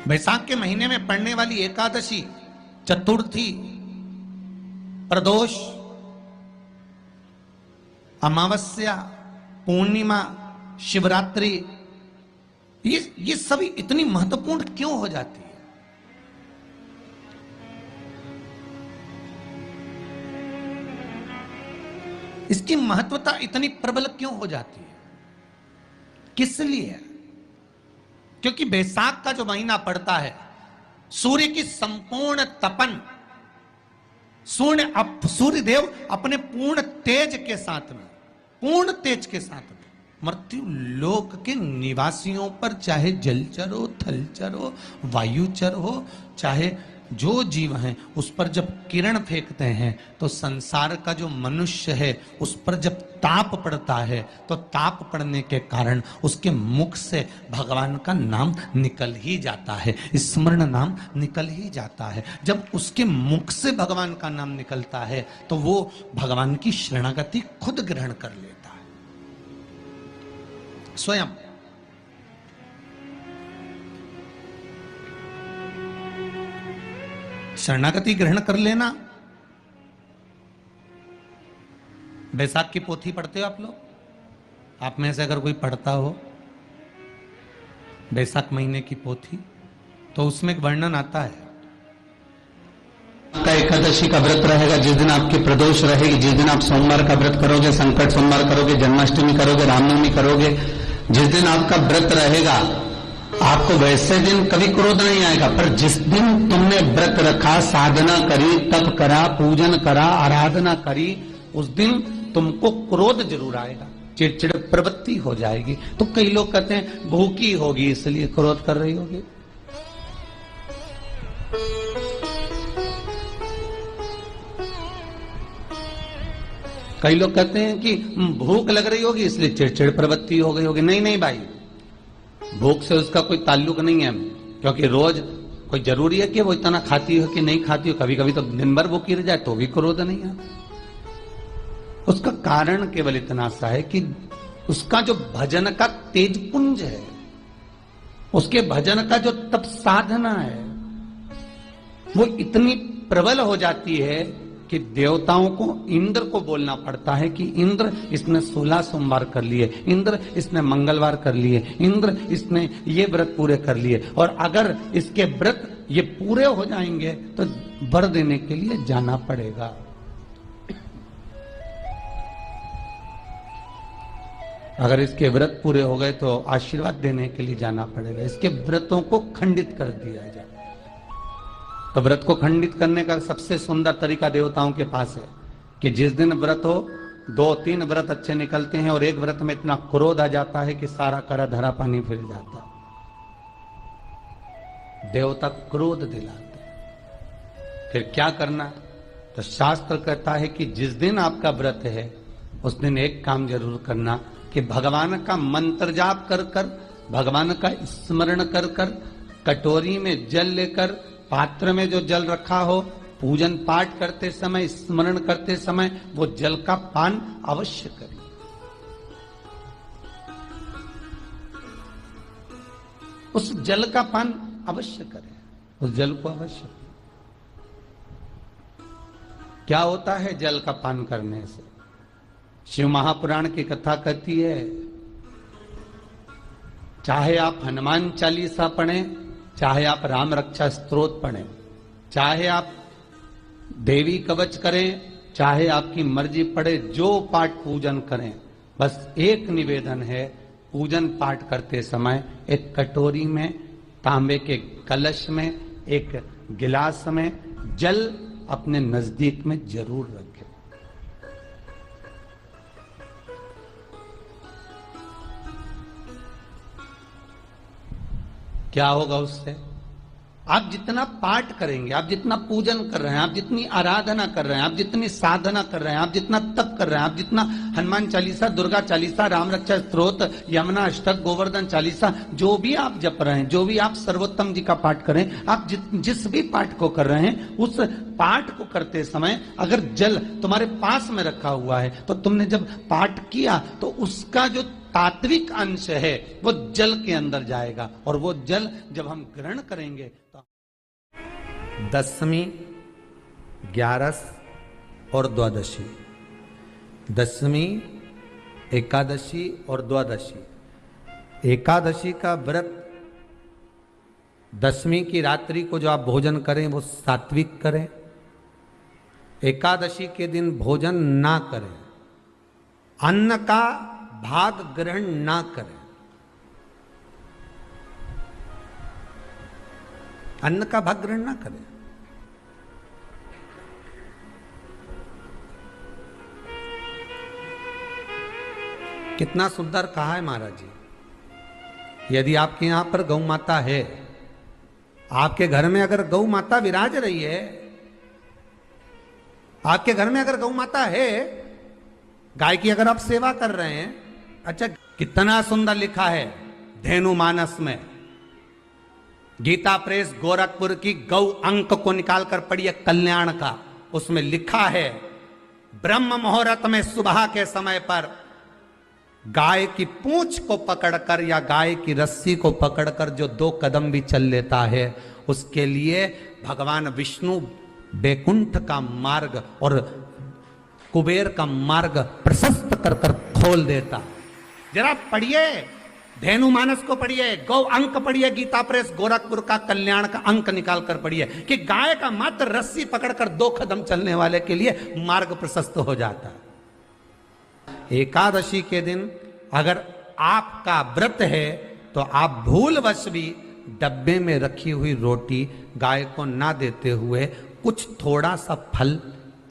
बैसाख के महीने में पड़ने वाली एकादशी, चतुर्थी, प्रदोष, अमावस्या, पूर्णिमा, शिवरात्रि, ये सभी इतनी महत्वपूर्ण क्यों हो जाती है? इसकी महत्वता इतनी प्रबल क्यों हो जाती है? किस लिए? क्योंकि बैसाख का जो महीना पड़ता है, सूर्य की संपूर्ण तपन, सूर्य देव अपने पूर्ण तेज के साथ में, पूर्ण तेज के साथ में मृत्यु लोक के निवासियों पर, चाहे जलचर हो, थलचर हो, वायुचर हो, चाहे जो जीव हैं, उस पर जब किरण फेंकते हैं तो संसार का जो मनुष्य है उस पर जब ताप पड़ता है तो ताप पड़ने के कारण उसके मुख से भगवान का नाम निकल ही जाता है, स्मरण नाम निकल ही जाता है। जब उसके मुख से भगवान का नाम निकलता है तो वो भगवान की शरणागति खुद ग्रहण कर लेता है स्वयं। शरणागति ग्रहण कर लेना। बैसाख की पोथी पढ़ते हो आप लोग? आप में से अगर कोई पढ़ता हो बैसाख महीने की पोथी, तो उसमें एक वर्णन आता है। आपका एकादशी का व्रत रहेगा, जिस दिन आपकी प्रदोष रहेगी, जिस दिन आप सोमवार का व्रत करोगे, संकट सोमवार करोगे, जन्माष्टमी करोगे, रामनवमी करोगे, जिस दिन आपका व्रत रहेगा, आपको वैसे दिन कभी क्रोध नहीं आएगा। पर जिस दिन तुमने व्रत रखा, साधना करी, तप करा, पूजन करा, आराधना करी, उस दिन तुमको क्रोध जरूर आएगा, चिड़चिड़ प्रवृत्ति हो जाएगी। तो कई लोग कहते हैं भूखी होगी इसलिए क्रोध कर रही होगी। कई लोग कहते हैं कि भूख लग रही होगी इसलिए चिड़चिड़ प्रवृत्ति हो गई होगी। नहीं नहीं भाई, भूख से उसका कोई ताल्लुक नहीं है, क्योंकि रोज कोई जरूरी है कि वो इतना खाती हो कि नहीं खाती हो। कभी कभी तो दिन भर भूखी रह जाए तो भी क्रोध नहीं है। उसका कारण केवल इतना सा है कि उसका जो भजन का तेज पुंज है, उसके भजन का जो तप साधना है, वो इतनी प्रबल हो जाती है कि देवताओं को, इंद्र को बोलना पड़ता है कि इंद्र इसने 16 सोमवार कर लिए, इंद्र इसने मंगलवार कर लिए, इंद्र इसने ये व्रत पूरे कर लिए, और अगर इसके व्रत ये पूरे हो जाएंगे तो वर देने के लिए जाना पड़ेगा। अगर इसके व्रत पूरे हो गए तो आशीर्वाद देने के लिए जाना पड़ेगा। इसके व्रतों को खंडित कर दिया जाए। तो व्रत को खंडित करने का सबसे सुंदर तरीका देवताओं के पास है कि जिस दिन व्रत हो, 2-3 व्रत अच्छे निकलते हैं और एक व्रत में इतना क्रोध आ जाता है कि सारा करा धरा पानी फिर जाता है। देवता क्रोध दिलाते हैं। फिर क्या करना? तो शास्त्र कहता है कि जिस दिन आपका व्रत है उस दिन एक काम जरूर करना कि भगवान का मंत्र जाप कर कर, भगवान का स्मरण कर कर, कटोरी में जल लेकर, पात्र में जो जल रखा हो, पूजन पाठ करते समय, स्मरण करते समय वो जल का पान अवश्य करें। उस जल का पान अवश्य करें, उस जल को अवश्य। क्या होता है जल का पान करने से? शिव महापुराण की कथा कहती है, चाहे आप हनुमान चालीसा पढ़ें, चाहे आप राम रक्षा स्तोत्र पढ़ें, चाहे आप देवी कवच करें, चाहे आपकी मर्जी पड़े, जो पाठ पूजन करें, बस एक निवेदन है, पूजन पाठ करते समय एक कटोरी में, तांबे के कलश में, एक गिलास में जल अपने नजदीक में जरूर रखें। क्या होगा उससे? आप जितना पाठ करेंगे, आप जितना पूजन कर रहे हैं, आप जितनी आराधना कर रहे हैं, आप जितनी साधना कर रहे हैं, आप जितना तप कर रहे हैं, आप जितना हनुमान चालीसा, दुर्गा चालीसा, राम रक्षा स्तोत्र, यमुना अष्टक, गोवर्धन चालीसा, जो भी आप जप रहे हैं, जो भी आप सर्वोत्तम जी का पाठ करें, आप जिस भी पाठ को कर रहे हैं, उस पाठ को करते समय अगर जल तुम्हारे पास में रखा हुआ है तो तुमने जब पाठ किया तो उसका जो तात्विक अंश है वो जल के अंदर जाएगा, और वो जल जब हम ग्रहण करेंगे तो दशमी, ग्यारस और द्वादशी, दशमी, एकादशी और द्वादशी। एकादशी का व्रत, दशमी की रात्रि को जो आप भोजन करें वो सात्विक करें, एकादशी के दिन भोजन ना करें, अन्न का भाग ग्रहण ना करें, अन्न का भाग ग्रहण ना करें। कितना सुंदर कहा है महाराज जी। यदि आपके यहां पर गौ माता है, आपके घर में अगर गौ माता विराज रही है, आपके घर में अगर गौ माता है, गाय की अगर आप सेवा कर रहे हैं, अच्छा कितना सुंदर लिखा है धेनु मानस में, गीता प्रेस गोरखपुर की गौ अंक को निकालकर पढ़िए कल्याण का, उसमें लिखा है ब्रह्म मुहूर्त में सुबह के समय पर गाय की पूंछ को पकड़कर या गाय की रस्सी को पकड़कर जो 2 कदम भी चल लेता है, उसके लिए भगवान विष्णु बैकुंठ का मार्ग और कुबेर का मार्ग प्रशस्त कर कर खोल देता। जरा पढ़िए धेनु मानस को, पढ़िए गौ अंक, पढ़िए गीता प्रेस गोरखपुर का कल्याण का अंक निकाल कर पढ़िए कि गाय का मात्र रस्सी पकड़कर 2 कदम चलने वाले के लिए मार्ग प्रशस्त हो जाता है। एकादशी के दिन अगर आपका व्रत है तो आप भूलवश भी डब्बे में रखी हुई रोटी गाय को ना देते हुए कुछ थोड़ा सा फल,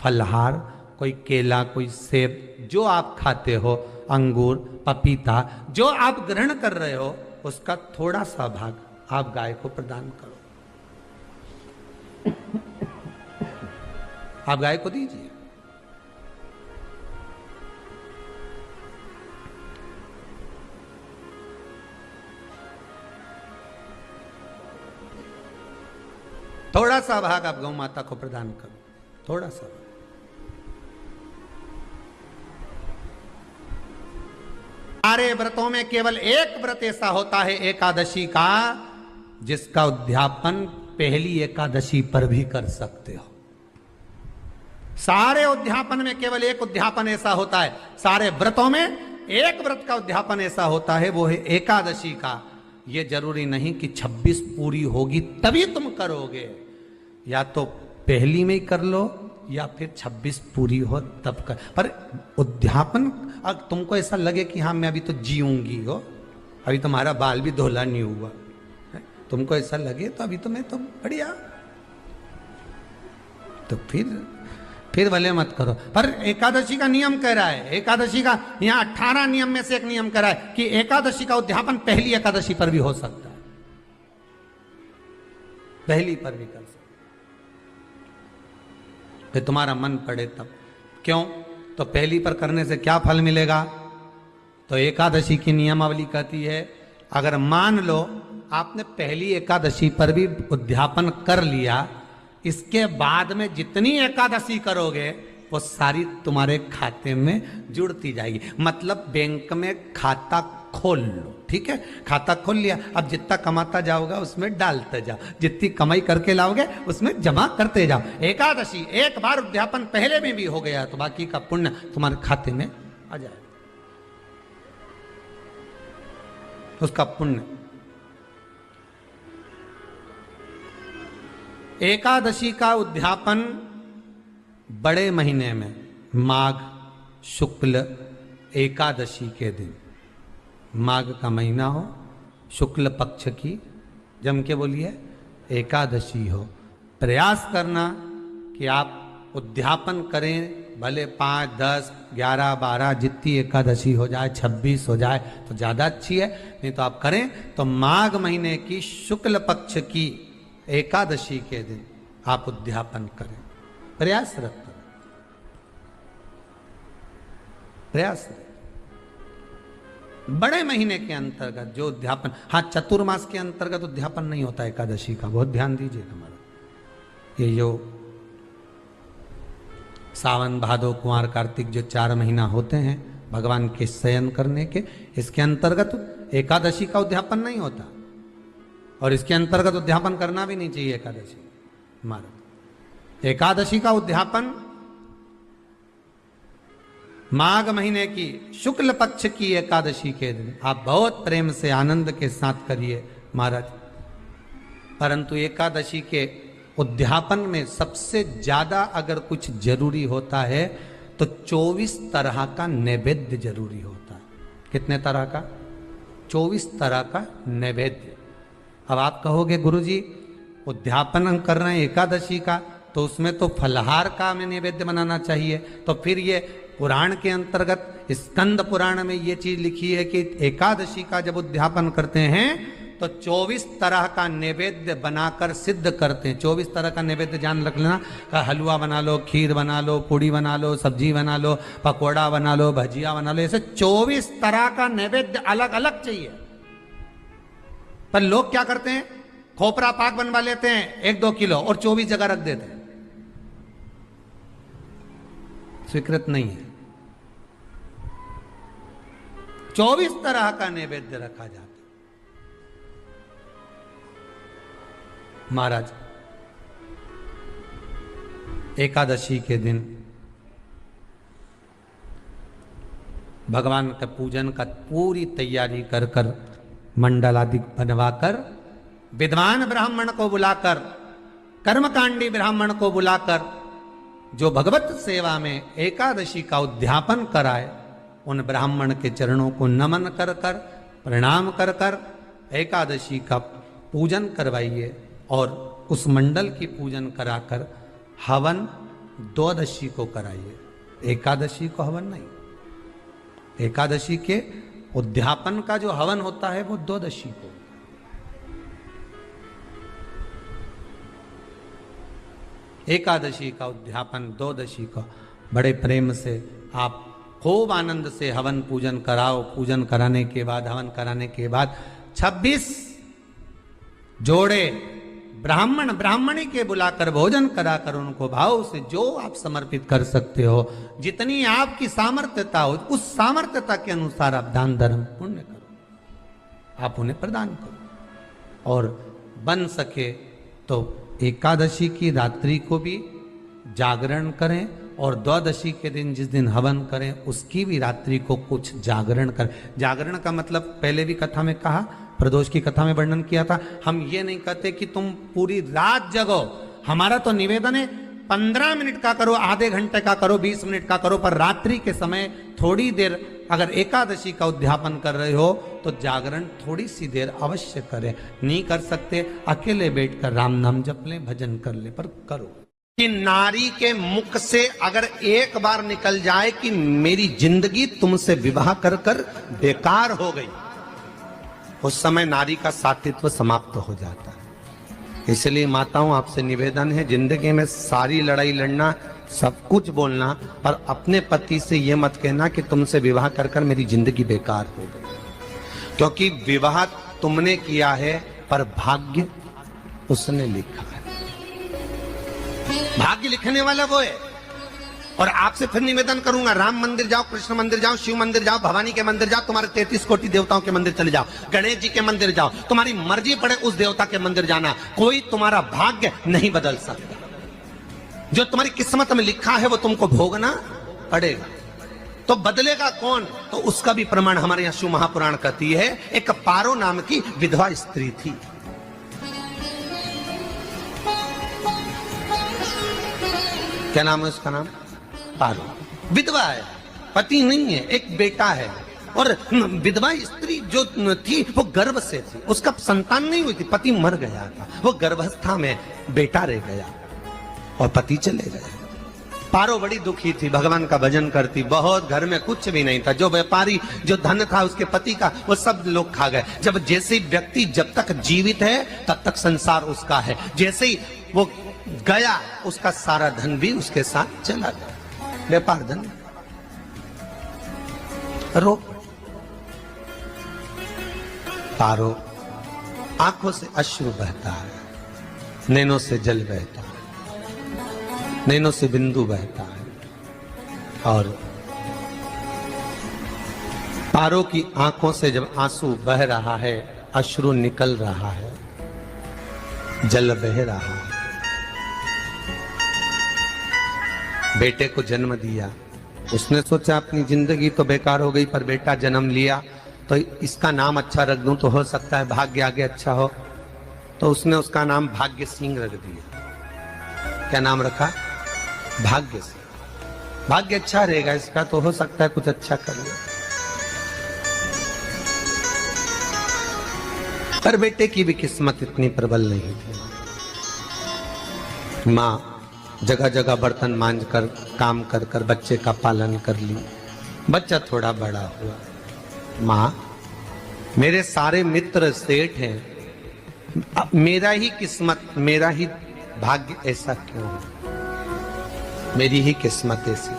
फलहार, कोई केला, कोई सेब, जो आप खाते हो, अंगूर, पपीता, जो आप ग्रहण कर रहे हो, उसका थोड़ा सा भाग आप गाय को प्रदान करो, आप गाय को दीजिए। थोड़ा सा भाग आप गौ माता को प्रदान करो, थोड़ा सा। सारे व्रतों में केवल एक व्रत ऐसा होता है एकादशी का, जिसका उद्यापन पहली एकादशी पर भी कर सकते हो। सारे उद्यापन में केवल एक उद्यापन ऐसा होता है, सारे व्रतों में एक व्रत का उद्यापन ऐसा होता है, वो है एकादशी का। ये जरूरी नहीं कि 26 पूरी होगी तभी तुम करोगे, या तो पहली में ही कर लो या फिर 26 पूरी हो तब कर। पर उद्यापन, अगर तुमको ऐसा लगे कि हाँ मैं अभी तो जीऊंगी हो, अभी तुम्हारा बाल भी धोला नहीं हुआ, तुमको ऐसा लगे तो अभी तो मैं तो बढ़िया, तो फिर भले मत करो। पर एकादशी का नियम कह रहा है, एकादशी का यहाँ 18 नियम में से एक नियम कह रहा है कि एकादशी का उद्यापन पहली एकादशी पर भी हो सकता है, पहली पर भी कर सकता है, फिर तुम्हारा मन पड़े तब। क्यों? तो पहली पर करने से क्या फल मिलेगा? तो एकादशी की नियमावली कहती है, अगर मान लो आपने पहली एकादशी पर भी उद्यापन कर लिया, इसके बाद में जितनी एकादशी करोगे वो सारी तुम्हारे खाते में जुड़ती जाएगी। मतलब बैंक में खाता खोल लो, ठीक है, खाता खोल लिया, अब जितना कमाता जाओगा उसमें डालते जाओ, जितनी कमाई करके लाओगे उसमें जमा करते जाओ। एकादशी एक बार उद्यापन पहले में भी हो गया तो बाकी का पुण्य तुम्हारे खाते में आ जाए, उसका पुण्य। एकादशी का उद्यापन बड़े महीने में माघ शुक्ल एकादशी के दिन, माघ का महीना हो, शुक्ल पक्ष की, जम के बोलिए एकादशी हो, प्रयास करना कि आप उद्यापन करें, भले 5, 10, 11, 12 जितनी एकादशी हो जाए, 26 हो जाए तो ज़्यादा अच्छी है, नहीं तो आप करें तो माघ महीने की शुक्ल पक्ष की एकादशी के दिन आप उद्यापन करें, प्रयासरत करें, प्रयासरत। बड़े महीने के अंतर्गत जो उद्यापन, हाँ चतुर्मास के अंतर्गत उद्यापन नहीं होता एकादशी का, बहुत ध्यान दीजिए हमारा। ये जो सावन भादो कुंवर कार्तिक जो 4 महीना होते हैं भगवान के शयन करने के। इसके अंतर्गत एकादशी का उद्यापन नहीं होता और इसके अंतर्गत उद्यापन करना भी नहीं चाहिए एकादशी। महाराज एकादशी का उद्यापन माघ महीने की शुक्ल पक्ष की एकादशी के दिन आप बहुत प्रेम से आनंद के साथ करिए महाराज। परंतु एकादशी के उद्यापन में सबसे ज्यादा अगर कुछ जरूरी होता है तो 24 तरह का नैवेद्य जरूरी होता है। कितने तरह का? 24 तरह का नैवेद्य। अब आप कहोगे गुरुजी उद्यापन हम कर रहे हैं एकादशी का, तो उसमें तो फलहार का हमें नैवेद्य बनाना चाहिए। तो फिर ये पुराण के अंतर्गत स्कंद पुराण में ये चीज लिखी है कि एकादशी का जब उद्यापन करते हैं तो 24 तरह का नैवेद्य बनाकर सिद्ध करते हैं। 24 तरह का नैवेद्य जान रख लेना, हलवा बना लो, खीर बना लो, पूड़ी बना लो, सब्जी बना लो, पकोड़ा बना लो, भजिया बना लो, ऐसे 24 तरह का नैवेद्य अलग अलग चाहिए। पर लोग क्या करते हैं, खोपरा पाक बनवा लेते हैं 1-2 किलो और 24 जगह रख देते हैं। स्वीकृत नहीं है। 24 तरह का नैवेद्य रखा जाता है। महाराज एकादशी के दिन भगवान के पूजन का पूरी तैयारी कर कर मंडल आदि बनवाकर विद्वान ब्राह्मण को बुलाकर, कर्मकांडी ब्राह्मण को बुलाकर जो भगवत सेवा में एकादशी का उद्यापन कराए, उन ब्राह्मण के चरणों को नमन कर कर, प्रणाम कर कर एकादशी का पूजन करवाइए और उस मंडल की पूजन कराकर हवन द्वादशी को कराइए। एकादशी को हवन नहीं। एकादशी के उद्यापन का जो हवन होता है वो द्वादशी को। एकादशी का उद्यापन द्वादशी को बड़े प्रेम से आप खूब आनंद से हवन पूजन कराओ। पूजन कराने के बाद, हवन कराने के बाद 26 जोड़े ब्राह्मण ब्राह्मणी के बुलाकर भोजन कराकर उनको भाव से जो आप समर्पित कर सकते हो, जितनी आपकी सामर्थ्यता हो, उस सामर्थ्यता के अनुसार आप दान धर्म पुण्य करो, आप उन्हें प्रदान करो। और बन सके तो एकादशी की रात्रि को भी जागरण करें और द्वादशी के दिन जिस दिन हवन करें उसकी भी रात्रि को कुछ जागरण करें। जागरण का मतलब पहले भी कथा में कहा, प्रदोष की कथा में वर्णन किया था। हम ये नहीं कहते कि तुम पूरी रात जगो। हमारा तो निवेदन है 15 मिनट का करो, आधे घंटे का करो, 20 मिनट का करो, पर रात्रि के समय थोड़ी देर अगर एकादशी का उद्यापन कर रहे हो तो जागरण थोड़ी सी देर अवश्य करें। नहीं कर सकते अकेले बैठकर राम नाम जप लें, भजन कर ले, पर करो। कि नारी के मुख से अगर एक बार निकल जाए कि मेरी जिंदगी तुमसे विवाह कर कर बेकार हो गई, उस समय नारी का साथित्व समाप्त हो जाता है। इसलिए माताओं आपसे निवेदन है, जिंदगी में सारी लड़ाई लड़ना, सब कुछ बोलना, पर अपने पति से यह मत कहना कि तुमसे विवाह कर कर मेरी जिंदगी बेकार हो गई। क्योंकि विवाह तुमने किया है पर भाग्य उसने लिखा है। भाग्य लिखने वाला वो है। और आपसे फिर निवेदन करूंगा, राम मंदिर जाओ, कृष्ण मंदिर जाओ, शिव मंदिर जाओ, भवानी के मंदिर जाओ, तुम्हारे 33 कोटि देवताओं के मंदिर चले जाओ, गणेश जी के मंदिर जाओ, तुम्हारी मर्जी पड़े उस देवता के मंदिर जाना, कोई तुम्हारा भाग्य नहीं बदल सकता। जो तुम्हारी किस्मत में लिखा है वो तुमको भोगना पड़ेगा। तो बदलेगा कौन? तो उसका भी प्रमाण हमारे यहाँ शिव महापुराण कहती है। एक पारो नाम की विधवा स्त्री थी। क्या नाम है उसका? नाम पारो। विधवा है, पति नहीं है, एक बेटा है। और विधवा स्त्री जो थी वो गर्भ से थी, उसका संतान नहीं हुई थी, पति मर गया था, वो गर्भावस्था में बेटा रह गया और पति चले गए। पारो बड़ी दुखी थी, भगवान का भजन करती बहुत, घर में कुछ भी नहीं था। जो व्यापारी जो धन था उसके पति का वो सब लोग खा गए। जब जैसे व्यक्ति जब तक जीवित है तब तक संसार उसका है, जैसे ही वो गया उसका सारा धन भी उसके साथ चला गया। व्यापार धन रो। पारो आंखों से अश्रु बहता है, नैनों से जल बहता है, नैनों से बिंदु बहता है, और पारों की आंखों से जब आंसू बह रहा है, अश्रु निकल रहा है, जल बह रहा है। बेटे को जन्म दिया, उसने सोचा अपनी जिंदगी तो बेकार हो गई, पर बेटा जन्म लिया तो इसका नाम अच्छा रख दूं तो हो सकता है भाग्य आगे अच्छा हो। तो उसने उसका नाम भाग्य सिंह रख दिया। क्या नाम रखा? भाग्य सिंह। भाग्य अच्छा रहेगा इसका, तो हो सकता है कुछ अच्छा कर ले। पर बेटे की भी किस्मत इतनी प्रबल नहीं थी। माँ जगह जगह बर्तन मांझ कर काम कर कर बच्चे का पालन कर ली। बच्चा थोड़ा बड़ा हुआ। माँ मेरे सारे मित्र सेठ हैं, अब मेरा ही किस्मत, मेरा ही भाग्य ऐसा क्यों है? मेरी ही किस्मत ऐसी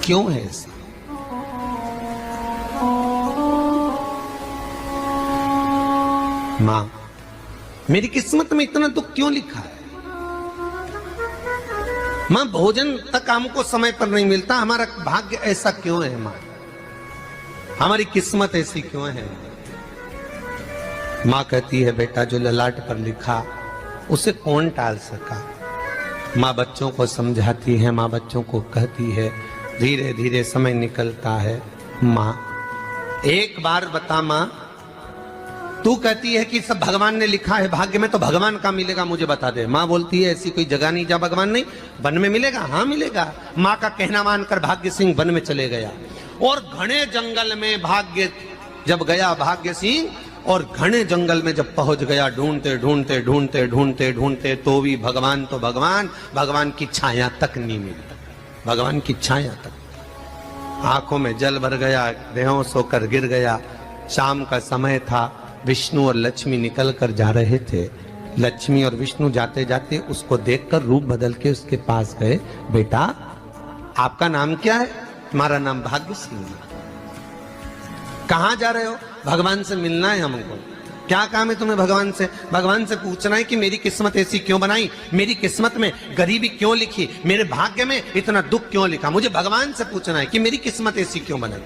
क्यों है ऐसा? माँ मेरी किस्मत में इतना दुख क्यों लिखा है? माँ भोजन तक हमको समय पर नहीं मिलता, हमारा भाग्य ऐसा क्यों है? माँ हमारी किस्मत ऐसी क्यों है? माँ कहती है बेटा जो ललाट पर लिखा उसे कौन टाल सका। माँ बच्चों को समझाती है, माँ बच्चों को कहती है, धीरे धीरे समय निकलता है। माँ एक बार बता माँ, तू कहती है कि सब भगवान ने लिखा है भाग्य में, तो भगवान का मिलेगा मुझे बता दे। माँ बोलती है ऐसी कोई जगह नहीं जहाँ भगवान नहीं। वन में मिलेगा? हाँ मिलेगा। माँ का कहना मानकर भाग्य सिंह वन में चले गया और घने जंगल में भाग्य जब गया भाग्य सिंह, और घने जंगल में जब पहुंच गया, ढूंढते ढूंढते ढूंढते ढूंढते ढूंढते तो भी भगवान तो भगवान की छाया तक नहीं मिली। भगवान की छाया तक। आंखों में जल भर गया, बेहोश होकर गिर गया। शाम का समय था, विष्णु और लक्ष्मी निकल कर जा रहे थे। लक्ष्मी और विष्णु जाते जाते उसको देखकर रूप बदल के उसके पास गए। बेटा आपका नाम क्या है? तुम्हारा नाम भाग्य सिंह है। कहाँ जा रहे हो? भगवान से मिलना है हमको। क्या काम है तुम्हें भगवान से? भगवान से पूछना है कि मेरी किस्मत ऐसी क्यों बनाई, मेरी किस्मत में गरीबी क्यों लिखी, मेरे भाग्य में इतना दुख क्यों लिखा। मुझे भगवान से पूछना है कि मेरी किस्मत ऐसी क्यों बनाई,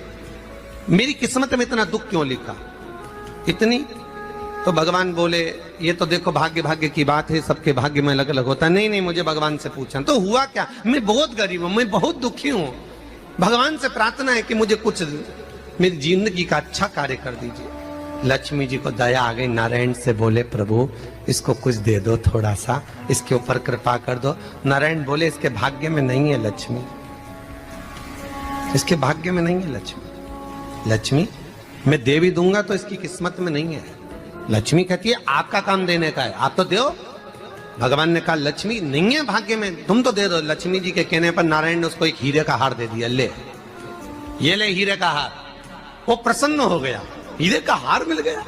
मेरी किस्मत में इतना दुख क्यों लिखा। इतनी तो भगवान बोले ये तो देखो भाग्य भाग्य की बात है, सबके भाग्य में अलग अलग होता है। नहीं नहीं मुझे भगवान से पूछना। तो हुआ क्या? मैं बहुत गरीब हूं, मैं बहुत दुखी हूं। भगवान से प्रार्थना है कि मुझे कुछ मेरी जिंदगी का अच्छा कार्य कर दीजिए। लक्ष्मी जी को दया आ गई, नारायण से बोले प्रभु इसको कुछ दे दो, थोड़ा सा इसके ऊपर कृपा कर दो। नारायण बोले इसके भाग्य में नहीं है लक्ष्मी, इसके भाग्य में नहीं है लक्ष्मी। लक्ष्मी मैं दे भी दूंगा तो इसकी किस्मत में नहीं है। लक्ष्मी कहती है आपका काम देने का है, आप तो दो। भगवान ने कहा लक्ष्मी नहीं है भाग्य में, तुम तो दे दो। लक्ष्मी जी के कहने पर नारायण ने उसको एक हीरे का हार दे दिया। ले ये ले हीरे का हार। वो प्रसन्न हो गया, हीरे का हार मिल गया।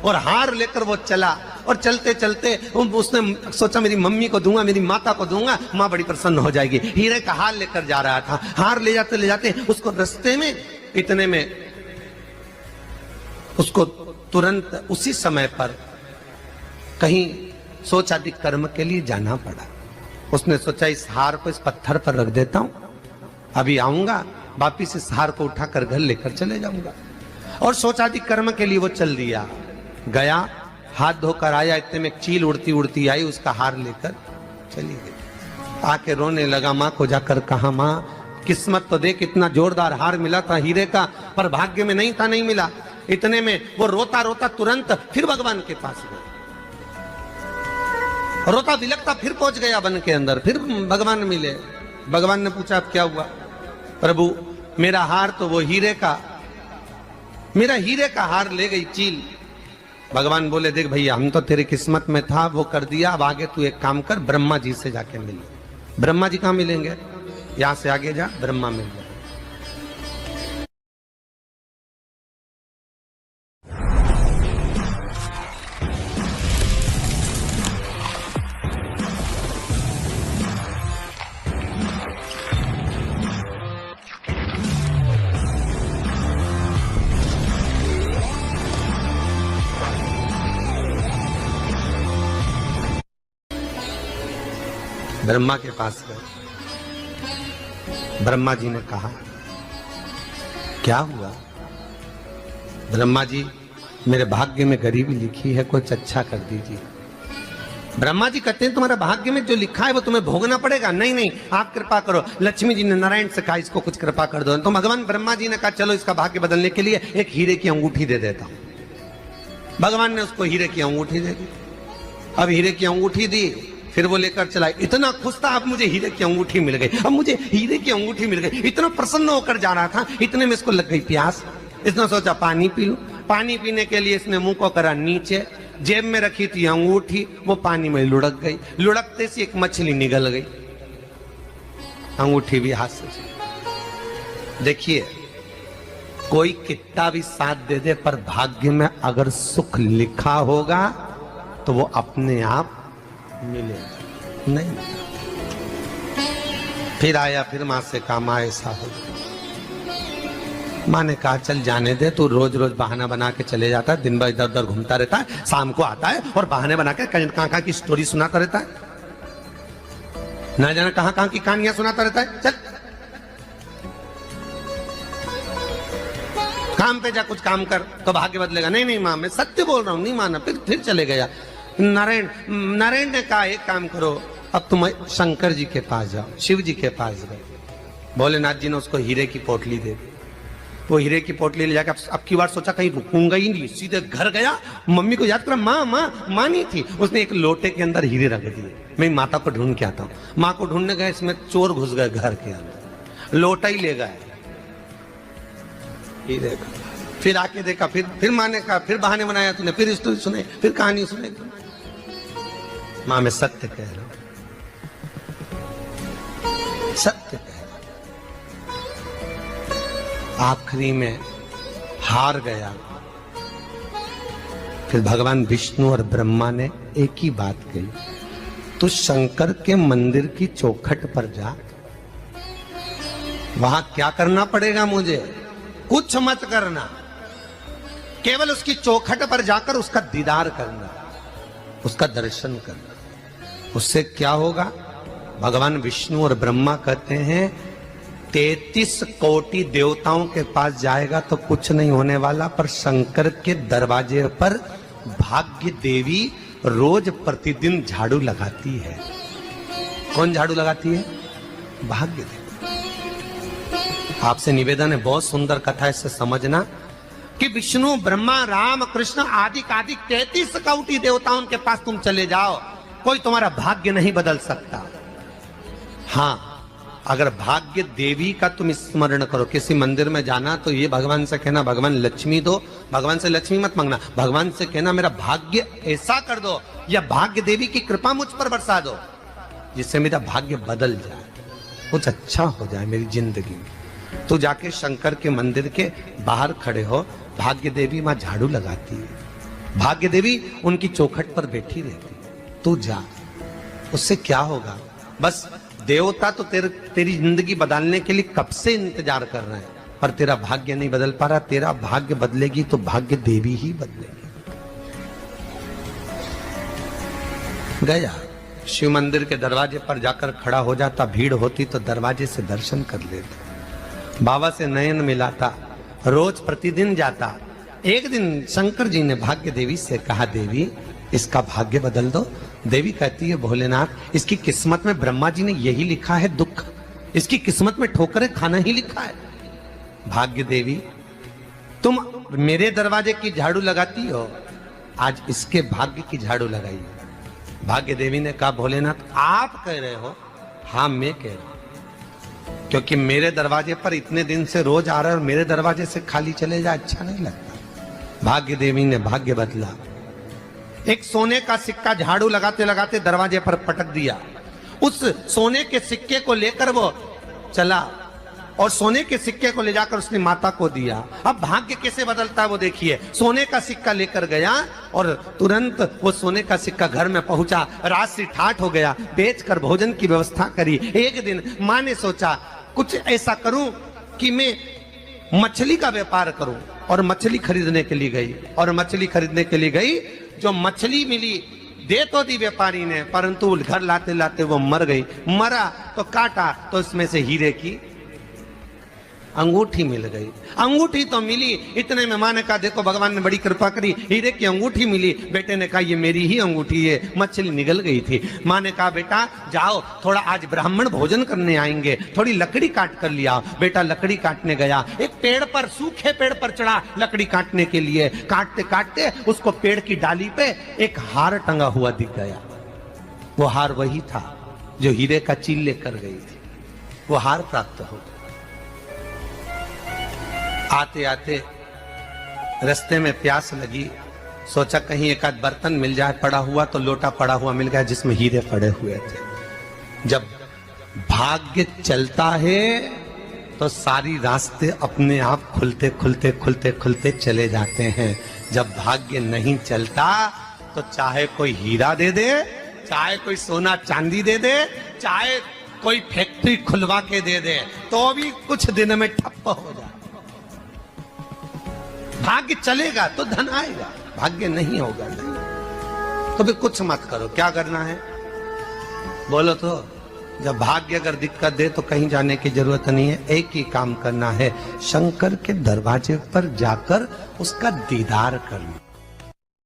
और हार लेकर वो चला, और चलते चलते उसने सोचा मेरी मम्मी को दूंगा, मेरी माता को दूंगा, माँ बड़ी प्रसन्न हो जाएगी। हीरे का हार लेकर जा रहा था। हार ले जाते उसको रास्ते में इतने में उसको तुरंत उसी समय पर कहीं सोचादि कर्म के लिए जाना पड़ा। उसने सोचा इस हार को इस पत्थर पर रख देता हूं, अभी आऊंगा वापिस इस हार को उठाकर घर लेकर चले जाऊंगा। और सोचादि कर्म के लिए वो चल दिया। गया, हाथ धोकर आया, इतने में चील उड़ती उड़ती आई, उसका हार लेकर चली गई। आके रोने लगा, माँ को जाकर कहा माँ किस्मत तो देख, इतना जोरदार हार मिला था हीरे का, पर भाग्य में नहीं था, नहीं मिला। इतने में वो रोता रोता तुरंत फिर भगवान के पास गया। रोता बिलखता फिर पहुंच गया वन के अंदर, फिर भगवान मिले। भगवान ने पूछा अब क्या हुआ? प्रभु मेरा हार तो वो हीरे का, मेरा हीरे का हार ले गई चील। भगवान बोले देख भैया हम तो तेरी किस्मत में था, वो कर दिया, अब आगे तू एक काम कर, ब्रह्मा जी से जाके मिल। ब्रह्मा जी कहाँ मिलेंगे? यहां से आगे जा, ब्रह्मा मिल जाए। ब्रह्मा के पास गए। ब्रह्मा जी ने कहा, क्या हुआ? ब्रह्मा जी, मेरे भाग्य में गरीबी लिखी है, कुछ अच्छा कर दीजिए। ब्रह्मा जी कहते हैं, तुम्हारा भाग्य में जो लिखा है वो तुम्हें भोगना पड़ेगा। नहीं नहीं, आप कृपा करो। लक्ष्मी जी ने नारायण से कहा, इसको कुछ कृपा कर दो। तो भगवान ब्रह्मा जी ने कहा, चलो इसका भाग्य बदलने के लिए एक हीरे की अंगूठी दे देता हूं। भगवान ने उसको हीरे की अंगूठी दे दी। अब हीरे की अंगूठी दी, फिर वो लेकर चला। इतना खुश था, अब मुझे हीरे की अंगूठी मिल गई, अब मुझे हीरे की अंगूठी मिल गई। इतना प्रसन्न होकर जा रहा था, इतने में इसको लग गई प्यास। इसने सोचा पानी पी लूं। पानी पीने के लिए इसने मुंह को करा नीचे, जेब में रखी थी अंगूठी, वो पानी में लुढ़क गई। लुढ़कते से एक मछली निगल गई, अंगूठी भी हाथ से चली। देखिए, कोई कितना भी साथ दे दे, पर भाग्य में अगर सुख लिखा होगा तो वो अपने आप मिलेगा नहीं। फिर आया, फिर मां से कहा, मां ऐसा हो। मां ने कहा, चल जाने दे, तू रोज रोज बहाना बना के चले जाता है, दिन भर इधर उधर घूमता रहता है, शाम को आता है और बहाने बना के कहां की स्टोरी सुनाता रहता है, ना जाने कहां की कहानियां सुनाता रहता है। चल काम पे जा, कुछ काम कर तो भाग्य बदलेगा। नहीं नहीं मां, मैं सत्य बोल रहा हूं। नहीं माना, फिर चले गया। नारायण ने कहा, एक काम करो, अब तुम शंकर जी के पास जाओ। शिव जी के पास गए। भोलेनाथ जी ने उसको हीरे की पोटली दे दी। वो हीरे की पोटली ले जाकर अब की बार सोचा कहीं रुकूंगा ही नहीं, सीधे घर गया। मम्मी को याद करा, माँ नहीं थी। उसने एक लोटे के अंदर हीरे रख दिए। मैं माता को ढूंढ के आता हूँ। माँ को ढूंढने गए, इसमें चोर घुस गए घर के अंदर, लोटा ही ले गए हीरे का। फिर आके देखा, फिर माँ ने कहा, फिर बहाने बनाया तूने, फिर स्टोरी सुने, फिर कहानी सुने। माँ, मैं सत्य कह रहा हूं, सत्य कह रहा हूं। आखिरी में हार गया। फिर भगवान विष्णु और ब्रह्मा ने एक ही बात कही, तू शंकर के मंदिर की चौखट पर जा। वहां क्या करना पड़ेगा मुझे? कुछ मत करना, केवल उसकी चौखट पर जाकर उसका दीदार करना, उसका दर्शन करना। उससे क्या होगा? भगवान विष्णु और ब्रह्मा कहते हैं 33 कोटि देवताओं के पास जाएगा तो कुछ नहीं होने वाला, पर शंकर के दरवाजे पर भाग्य देवी रोज प्रतिदिन झाड़ू लगाती है। कौन झाड़ू लगाती है? भाग्य देवी। आपसे निवेदन है, बहुत सुंदर कथा है, इससे समझना कि विष्णु, ब्रह्मा, राम, कृष्ण आदि 33 कोटि देवताओं के पास तुम चले जाओ, कोई तुम्हारा भाग्य नहीं बदल सकता। हाँ, अगर भाग्य देवी का तुम स्मरण करो, किसी मंदिर में जाना तो ये भगवान से कहना, भगवान लक्ष्मी दो। भगवान से लक्ष्मी मत मांगना, भगवान से कहना मेरा भाग्य ऐसा कर दो, या भाग्य देवी की कृपा मुझ पर बरसा दो, जिससे मेरा भाग्य बदल जाए, कुछ अच्छा हो जाए मेरी जिंदगी में। तो जाके शंकर के मंदिर के बाहर खड़े हो, भाग्य देवी मां झाड़ू लगाती है, भाग्य देवी उनकी चौखट पर बैठी रहती है। तू जा, उससे क्या होगा? बस देवता तो तेरी जिंदगी बदलने के लिए कब से इंतजार कर रहे हैं, पर तेरा भाग्य नहीं बदल पा रहा। तेरा भाग्य बदलेगी तो भाग्य देवी ही बदलेगी। गया, शिव मंदिर के दरवाजे पर जाकर खड़ा हो जाता, भीड़ होती तो दरवाजे से दर्शन कर लेता, बाबा से नयन मिलाता, रोज प्रतिदिन जाता। एक दिन शंकर जी ने भाग्य देवी से कहा, देवी इसका भाग्य बदल दो। देवी कहती है, भोलेनाथ, इसकी किस्मत में ब्रह्मा जी ने यही लिखा है दुख, इसकी किस्मत में ठोकरें खाना ही लिखा है। भाग्य देवी, तुम मेरे दरवाजे की झाड़ू लगाती हो, आज इसके भाग्य की झाड़ू लगाई। भाग्य देवी ने कहा, भोलेनाथ आप कह रहे हो? हाँ मैं कह रहा हूं, क्योंकि मेरे दरवाजे पर इतने दिन से रोज आ रहा है और मेरे दरवाजे से खाली चले जाए अच्छा नहीं लगता। भाग्य देवी ने भाग्य बदला। एक सोने का सिक्का झाड़ू लगाते लगाते दरवाजे पर पटक दिया। उस सोने के सिक्के को लेकर वो चला और सोने के सिक्के को ले जाकर उसने माता को दिया। अब भाग्य कैसे बदलता है वो देखिए। सोने का सिक्का लेकर गया और तुरंत वो सोने का सिक्का घर में पहुंचा। रात से ठाठ हो गया, बेचकर भोजन की व्यवस्था करी। एक दिन मां ने सोचा कुछ ऐसा करूं कि मैं मछली का व्यापार करूं, और मछली खरीदने के लिए गई। और मछली खरीदने के लिए गई, जो मछली मिली दे तो दी व्यापारी ने, परंतु घर लाते लाते वो मर गई। मरा तो काटा तो इसमें से हीरे की अंगूठी मिल गई। अंगूठी तो मिली, इतने में माँ ने कहा देखो भगवान ने बड़ी कृपा करी, हीरे की अंगूठी मिली। बेटे ने कहा ये मेरी ही अंगूठी है। मछली निगल गई थी। माँ ने कहा बेटा जाओ, थोड़ा आज ब्राह्मण भोजन करने आएंगे, थोड़ी लकड़ी काट कर लिया। बेटा लकड़ी काटने गया, एक पेड़ पर, सूखे पेड़ पर चढ़ा लकड़ी काटने के लिए। काटते काटते उसको पेड़ की डाली पे एक हार टंगा हुआ दिख गया। वो हार वही था जो हीरे का चील लेकर गई थी। वो हार प्राप्त हो गया। आते आते रास्ते में प्यास लगी, सोचा कहीं एक आध बर्तन मिल जाए पड़ा हुआ, तो लोटा पड़ा हुआ मिल गया जिसमें हीरे पड़े हुए थे। जब भाग्य चलता है तो सारी रास्ते अपने आप खुलते खुलते खुलते खुलते चले जाते हैं। जब भाग्य नहीं चलता तो चाहे कोई हीरा दे दे, चाहे कोई सोना चांदी दे दे, चाहे कोई फैक्ट्री खुलवा के दे दे, तो भी कुछ दिन में ठप्प हो जाए। भाग्य चलेगा तो धन आएगा, भाग्य नहीं होगा नहीं। तो भी कुछ मत करो, क्या करना है बोलो तो। जब भाग्य अगर दिक्कत दे तो कहीं जाने की जरूरत नहीं है, एक ही काम करना है, शंकर के दरवाजे पर जाकर उसका दीदार करना।